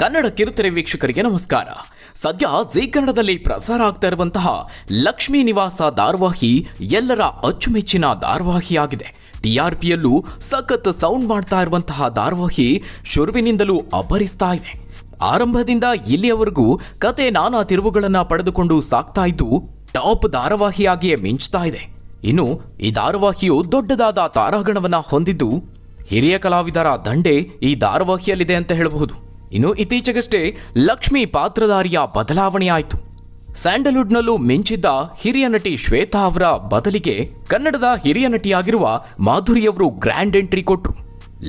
ಕನ್ನಡ ಕಿರುತೆರೆ ವೀಕ್ಷಕರಿಗೆ ನಮಸ್ಕಾರ. ಸದ್ಯ ಜೀ ಕನ್ನಡದಲ್ಲಿ ಪ್ರಸಾರ ಆಗ್ತಾ ಇರುವಂತಹ ಲಕ್ಷ್ಮೀ ನಿವಾಸ ಧಾರಾವಾಹಿ ಎಲ್ಲರ ಅಚ್ಚುಮೆಚ್ಚಿನ ಧಾರಾವಾಹಿಯಾಗಿದೆ. TRPಯಲ್ಲೂ ಸಖತ್ ಸೌಂಡ್ ಮಾಡ್ತಾ ಇರುವಂತಹ ಧಾರಾವಾಹಿ ಶುರುವಿನಿಂದಲೂ ಅಬ್ಬರಿಸ್ತಾ ಇದೆ. ಆರಂಭದಿಂದ ಇಲ್ಲಿಯವರೆಗೂ ಕತೆ ನಾನಾ ತಿರುವುಗಳನ್ನ ಪಡೆದುಕೊಂಡು ಸಾಕ್ತಾ ಇದ್ದು ಟಾಪ್ ಧಾರಾವಾಹಿಯಾಗಿಯೇ ಮಿಂಚ್ತಾ ಇದೆ. ಇನ್ನು ಈ ಧಾರಾವಾಹಿಯು ದೊಡ್ಡದಾದ ತಾರಾಗಣವನ್ನ ಹೊಂದಿದ್ದು ಹಿರಿಯ ಕಲಾವಿದರ ದಂಡೆ ಈ ಧಾರಾವಾಹಿಯಲ್ಲಿದೆ ಅಂತ ಹೇಳಬಹುದು. ಇನ್ನು ಇತ್ತೀಚೆಗಷ್ಟೇ ಲಕ್ಷ್ಮಿ ಪಾತ್ರಧಾರಿಯ ಬದಲಾವಣೆಯಾಯಿತು. ಸ್ಯಾಂಡಲ್ವುಡ್ನಲ್ಲೂ ಮಿಂಚಿದ್ದ ಹಿರಿಯ ನಟಿ ಶ್ವೇತಾ ಅವರ ಬದಲಿಗೆ ಕನ್ನಡದ ಹಿರಿಯ ನಟಿಯಾಗಿರುವ ಮಾಧುರಿಯವರು ಗ್ರ್ಯಾಂಡ್ ಎಂಟ್ರಿ ಕೊಟ್ರು.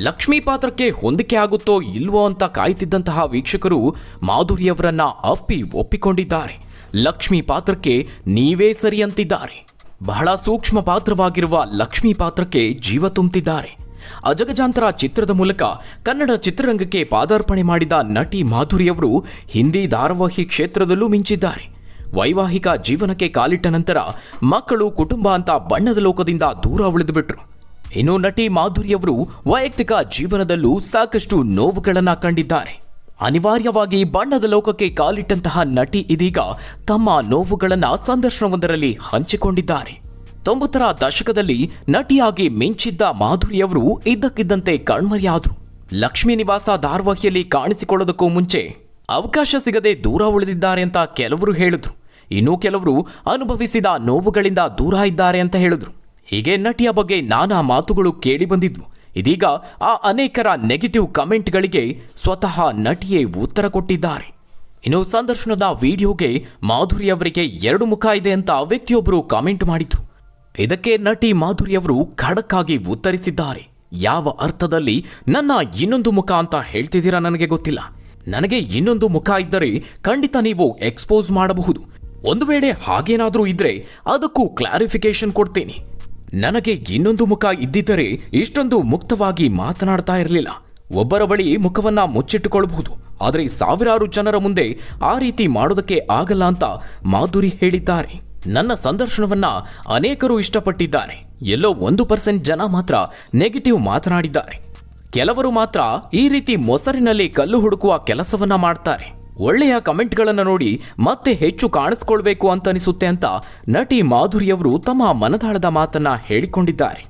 ಲಕ್ಷ್ಮಿ ಪಾತ್ರಕ್ಕೆ ಹೊಂದಿಕೆ ಆಗುತ್ತೋ ಇಲ್ವೋ ಅಂತ ಕಾಯ್ತಿದ್ದಂತಹ ವೀಕ್ಷಕರು ಮಾಧುರಿಯವರನ್ನ ಒಪ್ಪಿಕೊಂಡಿದ್ದಾರೆ. ಲಕ್ಷ್ಮಿ ಪಾತ್ರಕ್ಕೆ ನೀವೇ ಸರಿ ಅಂತಿದ್ದಾರೆ. ಬಹಳ ಸೂಕ್ಷ್ಮ ಪಾತ್ರವಾಗಿರುವ ಲಕ್ಷ್ಮಿ ಪಾತ್ರಕ್ಕೆ ಜೀವ ತುಂಬುತ್ತಿದ್ದಾರೆ. ಅಜಗಜಾಂತರ ಚಿತ್ರದ ಮೂಲಕ ಕನ್ನಡ ಚಿತ್ರರಂಗಕ್ಕೆ ಪಾದಾರ್ಪಣೆ ಮಾಡಿದ ನಟಿ ಮಾಧುರಿಯವರು ಹಿಂದಿ ಧಾರಾವಾಹಿ ಕ್ಷೇತ್ರದಲ್ಲೂ ಮಿಂಚಿದ್ದಾರೆ. ವೈವಾಹಿಕ ಜೀವನಕ್ಕೆ ಕಾಲಿಟ್ಟ ನಂತರ ಮಕ್ಕಳು ಕುಟುಂಬ ಅಂತ ಬಣ್ಣದ ಲೋಕದಿಂದ ದೂರ ಉಳಿದುಬಿಟ್ರು. ಇನ್ನು ನಟಿ ಮಾಧುರಿಯವರು ವೈಯಕ್ತಿಕ ಜೀವನದಲ್ಲೂ ಸಾಕಷ್ಟು ನೋವುಗಳನ್ನು ಕಂಡಿದ್ದಾರೆ. ಅನಿವಾರ್ಯವಾಗಿ ಬಣ್ಣದ ಲೋಕಕ್ಕೆ ಕಾಲಿಟ್ಟಂತಹ ನಟಿ ಇದೀಗ ತಮ್ಮ ನೋವುಗಳನ್ನು ಸಂದರ್ಶನವೊಂದರಲ್ಲಿ ಹಂಚಿಕೊಂಡಿದ್ದಾರೆ. 90ರ ದಶಕದಲ್ಲಿ ನಟಿಯಾಗಿ ಮಿಂಚಿದ್ದ ಮಾಧುರಿಯವರು ಇದ್ದಕ್ಕಿದ್ದಂತೆ ಕಣ್ಮರೆಯಾದರು. ಲಕ್ಷ್ಮೀ ನಿವಾಸ ಧಾರಾವಾಹಿಯಲ್ಲಿ ಕಾಣಿಸಿಕೊಳ್ಳೋದಕ್ಕೂ ಮುಂಚೆ ಅವಕಾಶ ಸಿಗದೆ ದೂರ ಉಳಿದಿದ್ದಾರೆ ಅಂತ ಕೆಲವರು ಹೇಳಿದ್ರು. ಇನ್ನೂ ಕೆಲವರು ಅನುಭವಿಸಿದ ನೋವುಗಳಿಂದ ದೂರ ಇದ್ದಾರೆ ಅಂತ ಹೇಳಿದ್ರು. ಹೀಗೆ ನಟಿಯ ಬಗ್ಗೆ ನಾನಾ ಮಾತುಗಳು ಕೇಳಿ ಬಂದಿದ್ವು. ಇದೀಗ ಆ ಅನೇಕರ ನೆಗೆಟಿವ್ ಕಮೆಂಟ್ಗಳಿಗೆ ಸ್ವತಃ ನಟಿಯೇ ಉತ್ತರ ಕೊಟ್ಟಿದ್ದಾರೆ. ಇನ್ನು ಸಂದರ್ಶನದ ವಿಡಿಯೋಗೆ ಮಾಧುರಿಯವರಿಗೆ 2 ಮುಖ ಇದೆ ಅಂತ ವ್ಯಕ್ತಿಯೊಬ್ಬರು ಕಾಮೆಂಟ್ ಮಾಡಿದ್ರು. ಇದಕ್ಕೆ ನಟಿ ಮಾಧುರಿಯವರು ಖಡಕ್ ಆಗಿ ಉತ್ತರಿಸಿದ್ದಾರೆ. ಯಾವ ಅರ್ಥದಲ್ಲಿ ನನ್ನ ಇನ್ನೊಂದು ಮುಖ ಅಂತ ಹೇಳ್ತಿದ್ದೀರಾ ನನಗೆ ಗೊತ್ತಿಲ್ಲ. ನನಗೆ ಇನ್ನೊಂದು ಮುಖ ಇದ್ದರೆ ಖಂಡಿತ ನೀವು ಎಕ್ಸ್ಪೋಸ್ ಮಾಡಬಹುದು. ಒಂದು ವೇಳೆ ಹಾಗೇನಾದ್ರೂ ಇದ್ರೆ ಅದಕ್ಕೂ ಕ್ಲಾರಿಫಿಕೇಶನ್ ಕೊಡ್ತೀನಿ. ನನಗೆ ಇನ್ನೊಂದು ಮುಖ ಇದ್ದಿದ್ದರೆ ಇಷ್ಟೊಂದು ಮುಕ್ತವಾಗಿ ಮಾತನಾಡ್ತಾ ಇರಲಿಲ್ಲ. ಒಬ್ಬರ ಬಳಿ ಮುಖವನ್ನ ಮುಚ್ಚಿಟ್ಟುಕೊಳ್ಳಬಹುದು, ಆದರೆ ಸಾವಿರಾರು ಜನರ ಮುಂದೆ ಆ ರೀತಿ ಮಾಡೋದಕ್ಕೆ ಆಗಲ್ಲ ಅಂತ ಮಾಧುರಿ ಹೇಳಿದ್ದಾರೆ. ನನ್ನ ಸಂದರ್ಶನವನ್ನ ಅನೇಕರು ಇಷ್ಟಪಟ್ಟಿದ್ದಾರೆ. ಎಲ್ಲೋ 1% ಜನ ಮಾತ್ರ ನೆಗೆಟಿವ್ ಮಾತನಾಡಿದ್ದಾರೆ. ಕೆಲವರು ಮಾತ್ರ ಈ ರೀತಿ ಮೊಸರಿನಲ್ಲಿ ಕಲ್ಲು ಹುಡುಕುವ ಕೆಲಸವನ್ನ ಮಾಡ್ತಾರೆ. ಒಳ್ಳೆಯ ಕಮೆಂಟ್ಗಳನ್ನು ನೋಡಿ ಮತ್ತೆ ಹೆಚ್ಚು ಕಾಣಿಸ್ಕೊಳ್ಬೇಕು ಅಂತನಿಸುತ್ತೆ ಅಂತ ನಟಿ ಮಾಧುರಿಯವರು ತಮ್ಮ ಮನದಾಳದ ಮಾತನ್ನ ಹೇಳಿಕೊಂಡಿದ್ದಾರೆ.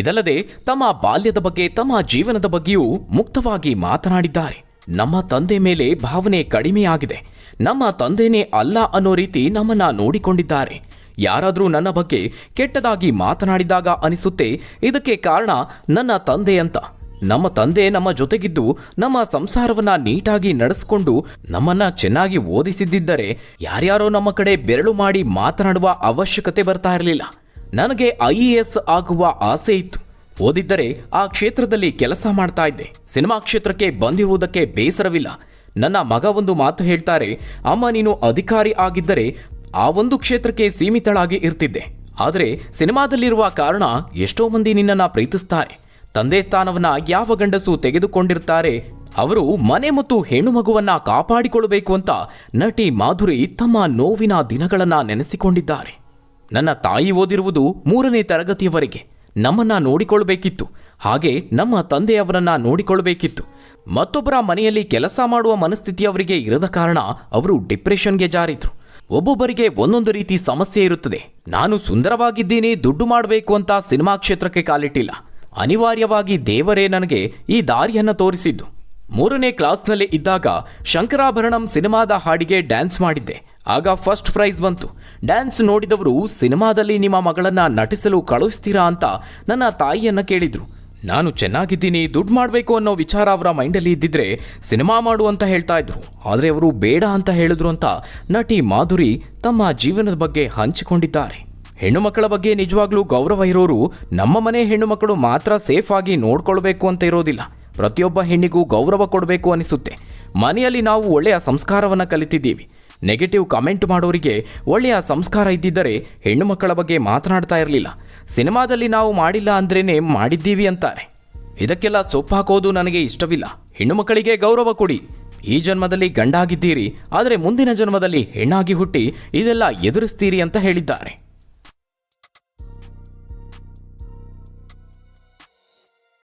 ಇದಲ್ಲದೆ ತಮ್ಮ ಬಾಲ್ಯದ ಬಗ್ಗೆ, ತಮ್ಮ ಜೀವನದ ಬಗ್ಗೆಯೂ ಮುಕ್ತವಾಗಿ ಮಾತನಾಡಿದ್ದಾರೆ. ನಮ್ಮ ತಂದೆ ಮೇಲೆ ಭಾವನೆ ಕಡಿಮೆಯಾಗಿದೆ. ನಮ್ಮ ತಂದೆನೇ ಅಲ್ಲ ಅನ್ನೋ ರೀತಿ ನಮ್ಮನ್ನ ನೋಡಿಕೊಂಡಿದ್ದಾರೆ. ಯಾರಾದರೂ ನನ್ನ ಬಗ್ಗೆ ಕೆಟ್ಟದಾಗಿ ಮಾತನಾಡಿದಾಗ ಅನಿಸುತ್ತೆ ಇದಕ್ಕೆ ಕಾರಣ ನನ್ನ ತಂದೆ ಅಂತ. ನಮ್ಮ ತಂದೆ ನಮ್ಮ ಜೊತೆಗಿದ್ದು ನಮ್ಮ ಸಂಸಾರವನ್ನ ನೀಟಾಗಿ ನಡೆಸಿಕೊಂಡು ನಮ್ಮನ್ನ ಚೆನ್ನಾಗಿ ಓದಿಸಿದ್ದರೆ ಯಾರ್ಯಾರೋ ನಮ್ಮ ಕಡೆ ಬೆರಳು ಮಾಡಿ ಮಾತನಾಡುವ ಅವಶ್ಯಕತೆ ಬರ್ತಾ ಇರಲಿಲ್ಲ. ನನಗೆ IAS ಆಗುವ ಆಸೆ ಇತ್ತು. ಓದಿದ್ದರೆ ಆ ಕ್ಷೇತ್ರದಲ್ಲಿ ಕೆಲಸ ಮಾಡ್ತಾ ಇದ್ದೆ. ಸಿನಿಮಾ ಕ್ಷೇತ್ರಕ್ಕೆ ಬಂದಿರುವುದಕ್ಕೆ ಬೇಸರವಿಲ್ಲ. ನನ್ನ ಮಗ ಒಂದು ಮಾತು ಹೇಳ್ತಾರೆ, ಅಮ್ಮ ನೀನು ಅಧಿಕಾರಿ ಆಗಿದ್ದರೆ ಆ ಒಂದು ಕ್ಷೇತ್ರಕ್ಕೆ ಸೀಮಿತಳಾಗಿ ಇರ್ತಿದ್ದೆ. ಆದರೆ ಸಿನಿಮಾದಲ್ಲಿರುವ ಕಾರಣ ಎಷ್ಟೋ ಮಂದಿ ನಿನ್ನನ್ನು ಪ್ರೀತಿಸ್ತಾರೆ. ತಂದೆ ಸ್ಥಾನವನ್ನ ಯಾವ ಗಂಡಸು ತೆಗೆದುಕೊಂಡಿರ್ತಾರೆ ಅವರು ಮನೆ ಮತ್ತು ಹೆಣ್ಣು ಮಗುವನ್ನ ಕಾಪಾಡಿಕೊಳ್ಳಬೇಕು ಅಂತ ನಟಿ ಮಾಧುರಿ ತಮ್ಮ ನೋವಿನ ದಿನಗಳನ್ನ ನೆನೆಸಿಕೊಂಡಿದ್ದಾರೆ. ನನ್ನ ತಾಯಿ ಓದಿರುವುದು 3ನೇ ತರಗತಿಯವರೆಗೆ. ನಮ್ಮನ್ನ ನೋಡಿಕೊಳ್ಳಬೇಕಿತ್ತು, ಹಾಗೆ ನಮ್ಮ ತಂದೆಯವರನ್ನ ನೋಡಿಕೊಳ್ಳಬೇಕಿತ್ತು. ಮತ್ತೊಬ್ಬರ ಮನೆಯಲ್ಲಿ ಕೆಲಸ ಮಾಡುವ ಮನಸ್ಥಿತಿ ಅವರಿಗೆ ಇರದ ಕಾರಣ ಅವರು ಡಿಪ್ರೆಷನ್ಗೆ ಜಾರಿದ್ರು. ಒಬ್ಬೊಬ್ಬರಿಗೆ ಒಂದೊಂದು ರೀತಿ ಸಮಸ್ಯೆ ಇರುತ್ತದೆ. ನಾನು ಸುಂದರವಾಗಿದ್ದೀನಿ, ದುಡ್ಡು ಮಾಡಬೇಕು ಅಂತ ಸಿನಿಮಾ ಕ್ಷೇತ್ರಕ್ಕೆ ಕಾಲಿಟ್ಟಿಲ್ಲ. ಅನಿವಾರ್ಯವಾಗಿ ದೇವರೇ ನನಗೆ ಈ ದಾರಿಯನ್ನು ತೋರಿಸಿದ್ದು. 3ನೇ ಕ್ಲಾಸ್ನಲ್ಲಿ ಇದ್ದಾಗ ಶಂಕರಾಭರಣಂ ಸಿನಿಮಾದ ಹಾಡಿಗೆ ಡ್ಯಾನ್ಸ್ ಮಾಡಿದ್ದೆ. ಆಗ ಫಸ್ಟ್ ಪ್ರೈಸ್ ಬಂತು. ಡ್ಯಾನ್ಸ್ ನೋಡಿದವರು ಸಿನಿಮಾದಲ್ಲಿ ನಿಮ್ಮ ಮಗಳನ್ನ ನಟಿಸಲು ಕಳುಹಿಸ್ತೀರಾ ಅಂತ ನನ್ನ ತಾಯಿಯನ್ನ ಕೇಳಿದ್ರು. ನಾನು ಚೆನ್ನಾಗಿದ್ದೀನಿ, ದುಡ್ಡು ಮಾಡಬೇಕು ಅನ್ನೋ ವಿಚಾರ ಅವರ ಮೈಂಡಲ್ಲಿ ಇದ್ದಿದ್ರೆ ಸಿನಿಮಾ ಮಾಡು ಅಂತ ಹೇಳ್ತಾ ಇದ್ರು. ಆದರೆ ಅವರು ಬೇಡ ಅಂತ ಹೇಳಿದ್ರು ಅಂತ ನಟಿ ಮಾಧುರಿ ತಮ್ಮ ಜೀವನದ ಬಗ್ಗೆ ಹಂಚಿಕೊಂಡಿದ್ದಾರೆ. ಹೆಣ್ಣು ಮಕ್ಕಳ ಬಗ್ಗೆ ನಿಜವಾಗ್ಲೂ ಗೌರವ ಇರೋರು ನಮ್ಮ ಮನೆ ಹೆಣ್ಣು ಮಕ್ಕಳು ಮಾತ್ರ ಸೇಫ್ ಆಗಿ ನೋಡ್ಕೊಳ್ಬೇಕು ಅಂತ ಇರೋದಿಲ್ಲ. ಪ್ರತಿಯೊಬ್ಬ ಹೆಣ್ಣಿಗೂ ಗೌರವ ಕೊಡಬೇಕು ಅನಿಸುತ್ತೆ. ಮನೆಯಲ್ಲಿ ನಾವು ಒಳ್ಳೆಯ ಸಂಸ್ಕಾರವನ್ನು ಕಲಿತಿದ್ದೀವಿ. ನೆಗೆಟಿವ್ ಕಮೆಂಟ್ ಮಾಡೋರಿಗೆ ಒಳ್ಳೆಯ ಸಂಸ್ಕಾರ ಇದ್ದಿದ್ದರೆ ಹೆಣ್ಣು ಮಕ್ಕಳ ಬಗ್ಗೆ ಮಾತನಾಡ್ತಾ ಇರಲಿಲ್ಲ. ಸಿನಿಮಾದಲ್ಲಿ ನಾವು ಮಾಡಿಲ್ಲ ಅಂದ್ರೇನೆ ಮಾಡಿದ್ದೀವಿ ಅಂತಾರೆ. ಇದಕ್ಕೆಲ್ಲ ಸೊಪ್ಪು ಹಾಕೋದು ನನಗೆ ಇಷ್ಟವಿಲ್ಲ. ಹೆಣ್ಣು ಮಕ್ಕಳಿಗೆ ಗೌರವ ಕೊಡಿ. ಈ ಜನ್ಮದಲ್ಲಿ ಗಂಡಾಗಿದ್ದೀರಿ, ಆದರೆ ಮುಂದಿನ ಜನ್ಮದಲ್ಲಿ ಹೆಣ್ಣಾಗಿ ಹುಟ್ಟಿ ಇದೆಲ್ಲ ಎದುರಿಸ್ತೀರಿ ಅಂತ ಹೇಳಿದ್ದಾರೆ.